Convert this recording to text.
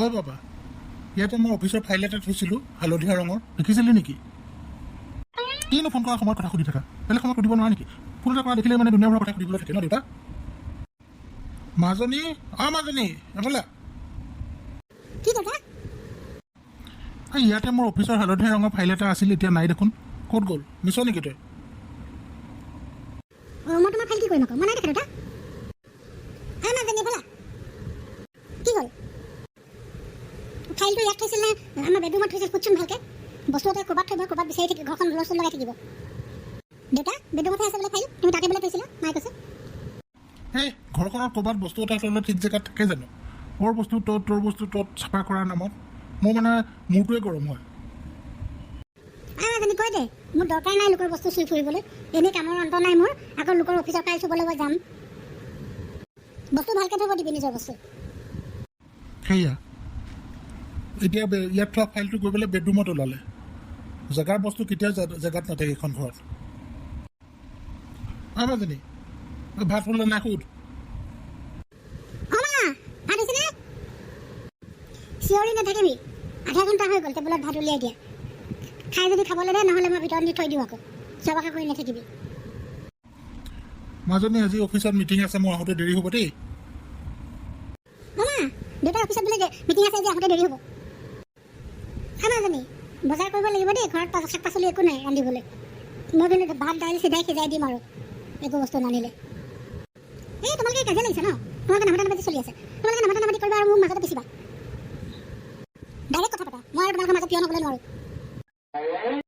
অ' বাবা, ইয়াতে মই অফিচৰ ফাইল এটা থৈছিলোঁ হালধীয়া ৰঙৰ, দেখিছিলি নেকি? কিনো ফোন কৰাৰ সময়ত কথা সুধি থাকা, বেলেগ সময়ত সুধিব নোৱাৰা নেকি? ফোন এটা কৰা দেখিলে মানে দুনিয়াৰ কথা সুধিবলৈ থাকে ন দেউতা? মাজনী, মাজনী এফালে ইয়াতে মোৰ অফিচৰ হালধীয়া ৰঙৰ ফাইল এটা আছিল, এতিয়া নাই দেখোন। ক'ত গ'ল? নিছ নেকি তই? মই তোমাৰ ফাইল কি কৰিম আকৌ? মই নাই দেখা দেউতা। কি হ'ল? ফাইলটো ইয়াত থৈছিল নে আমাৰ বেডৰুমত থৈছিল? সুধচোন ভালকে। বস্তু এটা ক'ৰবাত থৈ ক'ৰবাত বিচাৰি থাকিব, ঘৰখন হুলস্থুল লগাই থাকিব। দেউতা বেডৰুমতহে আছে বোলে ফাইল, তুমি তাতে বোলে থৈছিলা, মায়ে কৈছে। সেই ঘৰখনৰ ক'ৰবাত বস্তু এটা থ'লে ঠিক জেগাত থাকে জানো? মোৰ বস্তু ত'ত, তোৰ বস্তু ত'ত চাফা কৰাৰ নামত মোৰ মানে মূৰটোৱে গৰম হয়। মাজনী কৈ দে, মোৰ দৰকাৰ নাই লোকৰ বস্তু চুই ফুৰিবলৈ। এনেই কামৰ অন্ত নাই মোৰ, আকৌ লোকৰ অফিচৰ ফাইল চুবলৈ মই যাম। বস্তু ভালকৈ থ'ব দিবি নিজৰ বস্তু। সেয়া এতিয়া ইয়াত থোৱা ফাইলটো গৈ পেলাই বেডৰুমত ওলালে। জেগাৰ বস্তু কেতিয়াও জেগাত নাথাকে এইখন ঘৰত। মাজনী ভাত হ'লে নাই সুধ। চিঞৰি নাথাকিবি, আধা ঘণ্টা হৈ গ'ল টেবুলত ভাত উলিয়াই দিয়া। খাই যদি খাবলৈ দে, নহ'লে মই ভিতৰত নি থৈ দিওঁ আকৌ। চব আশা কৰি নাথাকিবি। মাজনী আজি অফিচত মিটিং আছে, মোৰ আহোঁতে দেৰি হ'ব দেই। দেউতাৰ অফিচত বোলে মিটিং আছে, আজি আহোঁতে দেৰি হ'ব। মাজনী বজাৰ কৰিব লাগিব দেই, ঘৰত শাক পাচলি একো নাই ৰান্ধিবলৈ। মই কিন্তু ভাত দাইল চিধাই সিজাই দিম আৰু একো বস্তু নানিলে। এই তোমালোকে কাজিয়া লাগিছে ন? তোমালোকে নামাতা নামাতি চলি আছে। তোমালোকে নামাতা নামাতি কৰিবা আৰু মোক মাজতে পিছিবা। ডাইৰেক্ট কথা পাতা, মই আৰু তোমালোকৰ মাজত কিয় নক'লে নোৱাৰোঁ।